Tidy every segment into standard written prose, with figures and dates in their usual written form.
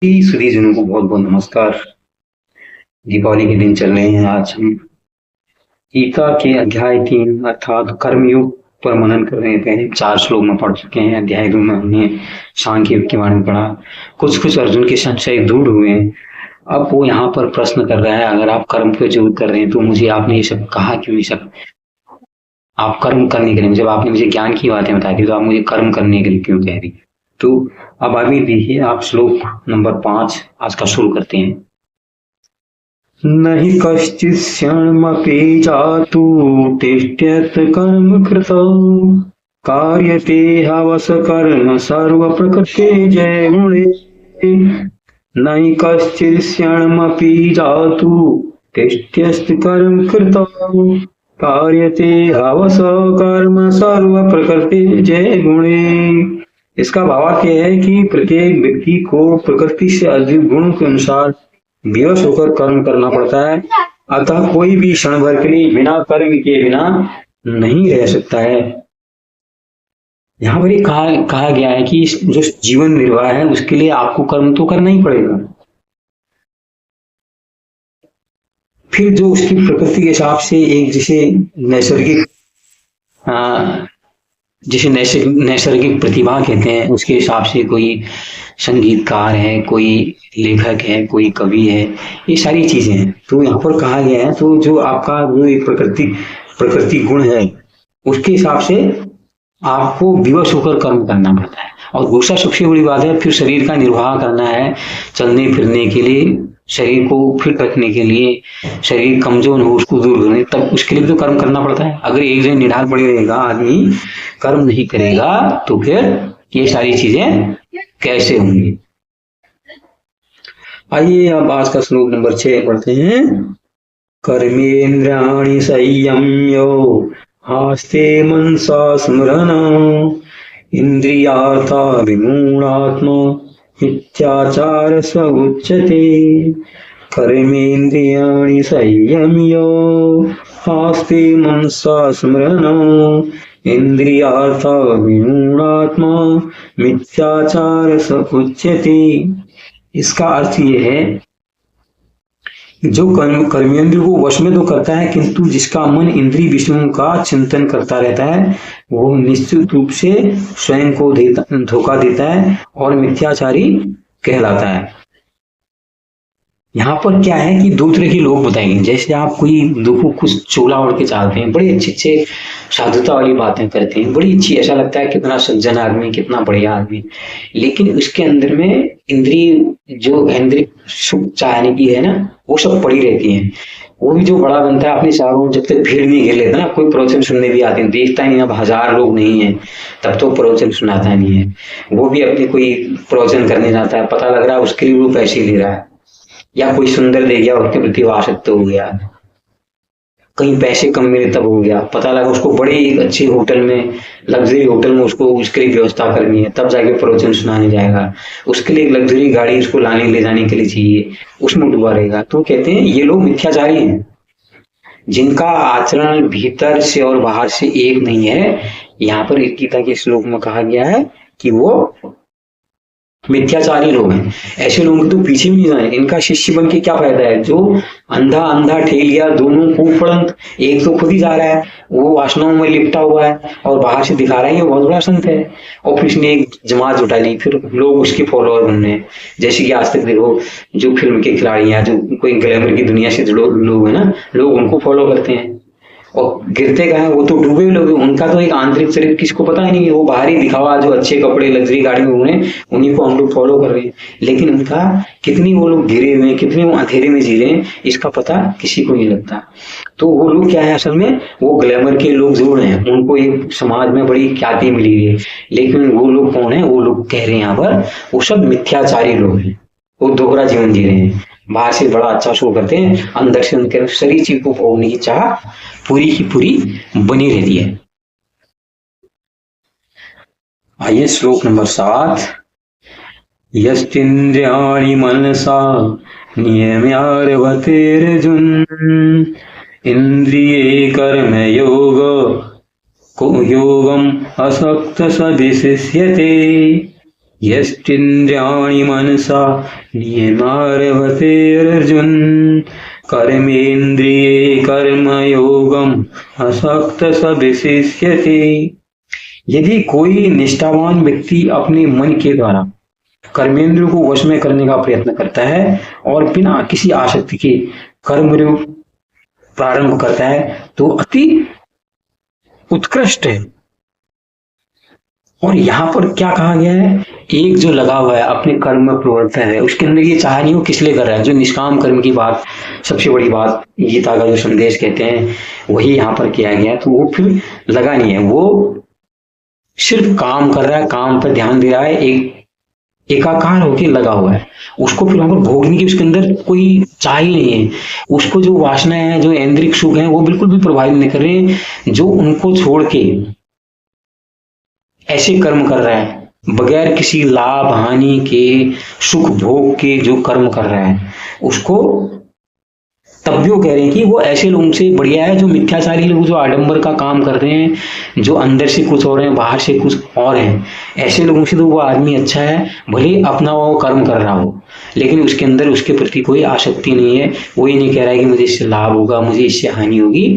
सभी जनों को बहुत बहुत नमस्कार। दीपावली के दिन चल रहे हैं। आज हम गीता के अध्याय 3 अर्थात कर्मयोग पर मनन कर रहे थे। 4 श्लोक में पढ़ चुके हैं। अध्याय 2 में हमने सांख्य योग के बारे में पढ़ा। कुछ कुछ अर्जुन के संशय दूर हुए हैं। अब वो यहाँ पर प्रश्न कर रहा है, अगर आप कर्म को जरूर कर रहे हैं तो मुझे आपने ये सब कहा क्यों? ये सब आप कर्म करने के लिए, जब आपने मुझे ज्ञान की बातें बताई थी तो आप मुझे कर्म करने के लिए क्यों कह रही? तो अब अभी देखिए, आप श्लोक नंबर 5 आज का शुरू करते हैं। नहि कश्चित् क्षणमपि जातु तिष्ठ्यत् कर्म कृतौ कार्यते हवस कर्म सर्वप्रकृते जय गुणे। नहि कश्चित् क्षणमपि जातु तिष्ठ्यत् कर्म कृतौ कार्यते हवस कर्म सर्वप्रकृते जय गुणे। इसका भावार्थ यह है कि प्रत्येक व्यक्ति को प्रकृति से अधिक गुणों के अनुसार विवश होकर कर्म करना पड़ता है। अतः कोई भी क्षण भर के लिए बिना कर्म के बिना नहीं रह सकता है। यहाँ पर कहा गया है कि जो जीवन निर्वाह है उसके लिए आपको कर्म तो करना ही पड़ेगा। फिर जो उसकी प्रकृति के हिसाब से एक जिसे नैसर्गिक प्रतिभा कहते हैं, उसके हिसाब से कोई संगीतकार है, कोई लेखक है, कोई कवि है, ये सारी चीजें हैं। तो यहाँ पर कहा गया है तो जो आपका जो एक प्रकृति गुण है उसके हिसाब से आपको विवश होकर कर्म करना पड़ता है। और दूसरा सबसे बड़ी बात है, फिर शरीर का निर्वाह करना है, चलने फिरने के लिए, शरीर को फिट रखने के लिए, शरीर कमजोर हो उसको दूर करने, तब उसके लिए तो कर्म करना पड़ता है। अगर एक दिन निढाल पड़ी रहेगा, आदमी कर्म नहीं करेगा तो फिर ये सारी चीजें कैसे होंगी? आइए अब आज का श्लोक नंबर 6 पढ़ते हैं। कर्मेन्द्रियाणि संयम्यो आस्ते मनसा स्मरण इंद्रियार्था विमूढ़ात्मा मिथ्याचार स उच्यते। कर्मेन्द्रियाणि संयम्यो आस्ते मनसा स्मरण इंद्रियार्था विमूढ़ात्मा मिथ्याचार स उच्यते। इसका अर्थ ये है कि जो कर्मेंद्र को वश में तो करता है, किंतु जिसका मन इंद्रिय विषयों का चिंतन करता रहता है वो निश्चित रूप से स्वयं को धोखा देता है और मिथ्याचारी कहलाता है। यहाँ पर क्या है कि दो तरह के लोग बताएंगे। जैसे आप कोई देखो कुछ चोला ओढ़ के चलते हैं, बड़े अच्छे साधुता वाली बातें करते हैं, बड़ी अच्छी, ऐसा लगता है कितना सज्जन आदमी, कितना बढ़िया आदमी, लेकिन उसके अंदर में इंद्रिय सुख चाहने की है ना, वो सब पड़ी रहती है। वो भी जो बड़ा बनता है अपने चारों, जब तक भीड़ नहीं घेर लेता ना, कोई प्रवचन सुनने भी आते हैं, देखता ही अब 1000 लोग नहीं है तब तो प्रवचन सुनाता नहीं है। वो भी अपने कोई प्रवचन करने जाता है, पता लग रहा है उसके लिए वो पैसे ले रहा है, या कोई सुंदर दे गया उसके प्रति आसक्त हो गया, कहीं पैसे कम मिले तब हो गया, पता लगा उसको बड़े अच्छे होटल में, लग्जरी होटल में उसको उसके लिए व्यवस्था करनी है, तब जाके प्रवचन सुनाने जाएगा। उसके लिए एक लग्जरी गाड़ी उसको लाने ले जाने के लिए चाहिए, उसमें डूबा रहेगा। तो कहते हैं ये लोग मिथ्याचारी हैं, जिनका आचरण भीतर से और बाहर से एक नहीं है। यहाँ पर गीता के श्लोक में कहा गया है कि वो मिथ्याचारी लोग हैं। ऐसे लोगों तो पीछे भी नहीं जाए, इनका शिष्य बन के क्या फायदा है? जो अंधा ठेलिया दोनों को पड़ंत, एक तो खुद ही जा रहा है, वो वासनाओं में लिपटा हुआ है और बाहर से दिखा रहा है ये बहुत बड़ा संत है, और फिर उसने एक जमात जुटा ली, फिर लोग उसके फॉलोअर बन रहे हैं। जैसे कि आज तक देखो जो फिल्म के खिलाड़ी हैं, जो कोई ग्लैमर की दुनिया से जुड़े लोग है ना, लोग उनको फॉलो करते हैं, और गिरते कहाँ है? वो तो डूबे लोग, उनका तो एक आंतरिक चरित्र किसको पता ही नहीं है। वो बाहरी दिखावा, जो अच्छे कपड़े लग्जरी गाड़ी में उन्हें, उन्हीं को हम लोग फॉलो कर रहे हैं, लेकिन उनका कितनी वो लोग गिरे हुए हैं, कितने वो अंधेरे में जी रहे हैं, इसका पता किसी को नहीं लगता। तो वो लोग क्या है, असल में वो ग्लैमर के लोग जरूर हैं, उनको एक समाज में बड़ी ख्याति मिली है, लेकिन वो लोग कौन है? वो लोग कह रहे हैं यहाँ पर वो सब मिथ्याचारी लोग हैं, वो दोहरा जीवन जी रहे हैं। बाहर से बड़ा अच्छा शो करते हैं, अंदर से उनके शरीर चीज को भोगने की चाह पूरी की पूरी बनी रहती है। आइए श्लोक नंबर 7। यस्तिन्द्रियाणि मनसा नियम्यार्वतेर्जुन इंद्रिये कर्म योगम असक्त सविशिष्यते। यस्त्विन्द्रियाणि मनसा नियमारभते अर्जुन कर्मेन्द्रिये कर्मयोगम असक्त स विशिष्यते। यदि कोई निष्ठावान व्यक्ति अपने मन के द्वारा कर्मेंद्रियों को वश में करने का प्रयत्न करता है और बिना किसी आसक्ति के कर्म प्रारंभ करता है तो अति उत्कृष्ट है। और यहाँ पर क्या कहा गया है, एक जो लगा हुआ है अपने कर्म में प्रवृत्त है, उसके अंदर ये चाह नहीं हो किस लिए कर रहा है। जो निष्काम कर्म की बात, सबसे बड़ी बात गीता का जो संदेश कहते हैं वही यहाँ पर किया गया, तो वो फिर लगा नहीं है, वो सिर्फ काम कर रहा है, काम पर ध्यान दे रहा है, एक एकाकार होकर लगा हुआ है। उसको फिर वहां पर भोगने की उसके अंदर कोई चाह ही नहीं है। उसको जो वासना है, जो ऐन्द्रिक सुख है, वो बिल्कुल भी प्रभावित नहीं कर रहे। जो उनको छोड़ के ऐसे कर्म कर रहा है, बगैर किसी लाभ हानि के, सुख भोग के जो कर्म कर रहा है, उसको तब्बियों कह रहे हैं कि वो ऐसे लोगों से बढ़िया है जो मिथ्याचारी लोग, जो आडंबर का काम कर रहे हैं, जो अंदर से कुछ और हैं, बाहर से कुछ और हैं। ऐसे लोगों से तो वो आदमी अच्छा है, भले अपना वो कर्म कर रहा हो, लेकिन उसके अंदर उसके प्रति कोई आसक्ति नहीं है। वो ये नहीं कह रहा है कि मुझे इससे लाभ होगा, मुझे इससे हानि होगी।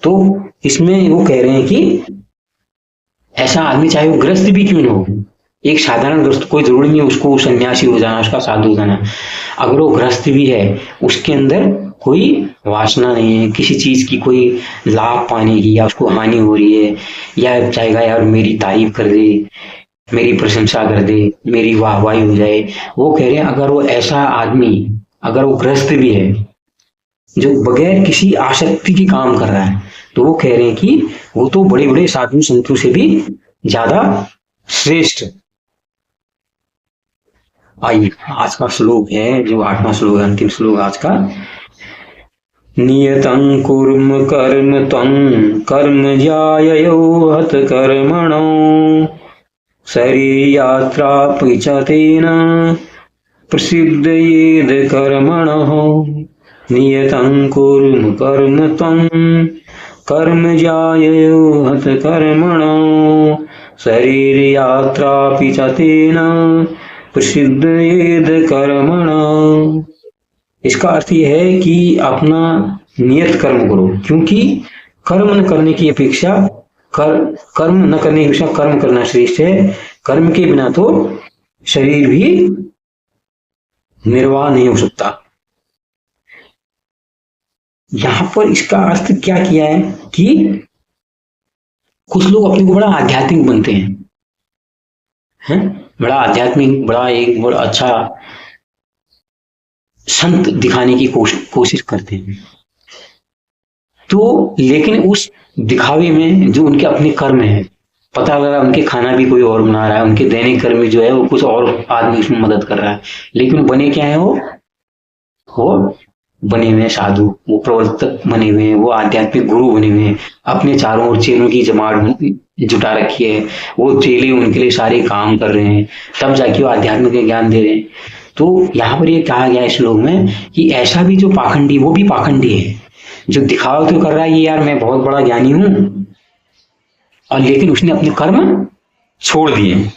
तो इसमें वो कह रहे हैं कि ऐसा आदमी चाहे वो ग्रस्त भी क्यों न हो, एक साधारण ग्रस्त, कोई जरूरी नहीं है उसको सन्यासी हो जाना, उसका साधु हो जाना। अगर वो ग्रस्त भी है, उसके अंदर कोई वासना नहीं है किसी चीज की, कोई लाभ पाने की, या उसको हानि हो रही है, या चाहेगा यार मेरी तारीफ कर दे, मेरी प्रशंसा कर दे, मेरी वाहवाही हो जाए। वो कह रहे हैं अगर वो ऐसा आदमी, अगर वो ग्रस्त भी है जो बगैर किसी आसक्ति के काम कर रहा है, तो वो कह रहे हैं कि वो तो बड़े बड़े साधु संतों से भी ज्यादा श्रेष्ठ। आइए आज का श्लोक है, जो 8वां श्लोक है, अंतिम श्लोक आज का। नियतं कुर्म कर्म त्वं कर्म ज्याययो हत कर्मणो शरीर यात्रापि च तेन प्रसिद्धयेद कर्मणः। नियतं कुर्म कर्म त्वं कर्म ज्याययो हत कर्मणो शरीर यात्रापि च तेन प्रसिद्धयेद कर्मणा। इसका अर्थ यह है कि अपना नियत कर्म करो, क्योंकि कर्म न करने की अपेक्षा कर्म न करने की अपेक्षा कर्म करना श्रेष्ठ है। कर्म के बिना तो शरीर भी निर्वाह नहीं हो सकता। यहां पर इसका अर्थ क्या किया है कि कुछ लोग अपने को बड़ा आध्यात्मिक बनते हैं, बड़ा आध्यात्मिक, बड़ा अच्छा संत दिखाने की कोशिश करते हैं। तो लेकिन उस दिखावे में जो उनके अपने कर्म है, पता लगा उनके खाना भी कोई और बना रहा है, उनके दैनिक कर्म जो है वो कुछ और आदमी उसमें मदद कर रहा है, लेकिन बने क्या है, वो बने हुए हैं साधु, वो प्रवर्तक बने हुए हैं, वो आध्यात्मिक गुरु बने हुए हैं। अपने चारों ओर चेलों की जमात जुटा रखी है, वो चेले उनके लिए सारे काम कर रहे हैं, तब जाके वो आध्यात्मिक ज्ञान दे रहे हैं। तो यहाँ पर ये कहा गया है श्लोक में कि ऐसा भी जो पाखंडी, वो भी पाखंडी है, जो दिखावा तो कर रहा है ये यार मैं बहुत बड़ा ज्ञानी हूं, और लेकिन उसने अपने कर्म छोड़ दिए।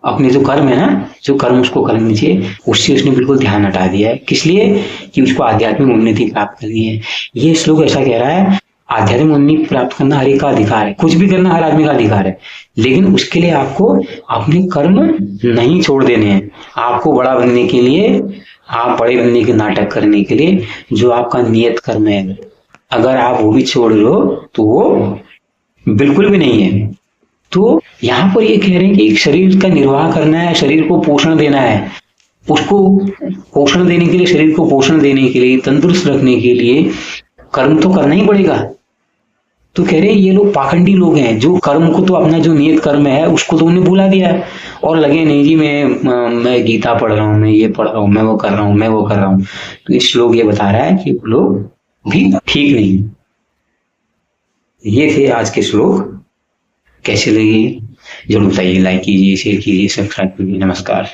अपने जो कर्म है ना, जो कर्म उसको करनी चाहिए, उससे उसने बिल्कुल ध्यान हटा दिया है। किस लिए? कि उसको आध्यात्मिक उन्नति प्राप्त करनी है। ये श्लोक ऐसा कह रहा है, आध्यात्मिक उन्नति प्राप्त करना हर एक का अधिकार है, कुछ भी करना हर आदमी का अधिकार है, लेकिन उसके लिए आपको अपने कर्म नहीं छोड़ देने हैं। आपको बड़ा बनने के लिए, आप बड़े बनने के नाटक करने के लिए जो आपका नियत कर्म है, अगर आप वो भी छोड़ रहे हो तो वो बिल्कुल भी नहीं है। तो यहाँ पर ये कह रहे हैं कि एक शरीर का निर्वाह करना है, शरीर को पोषण देना है, उसको पोषण देने के लिए, शरीर को पोषण देने के लिए, तंदुरुस्त रखने के लिए कर्म तो करना ही पड़ेगा। तो कह रहे हैं ये लोग पाखंडी लोग हैं, जो कर्म को तो अपना जो नियत कर्म है उसको तो उन्हें भुला दिया है, और लगे नहीं जी मैं गीता पढ़ रहा हूँ, मैं ये पढ़ रहा हूँ, मैं वो कर रहा हूँ, मैं वो कर रहा हूँ। तो इस श्लोक ये बता रहा है कि वो लोग भी ठीक नहीं। ये थे आज के श्लोक। कैसे लगे जरूर बताइए, लाइक कीजिए, शेयर कीजिए, सब्सक्राइब कीजिए। नमस्कार।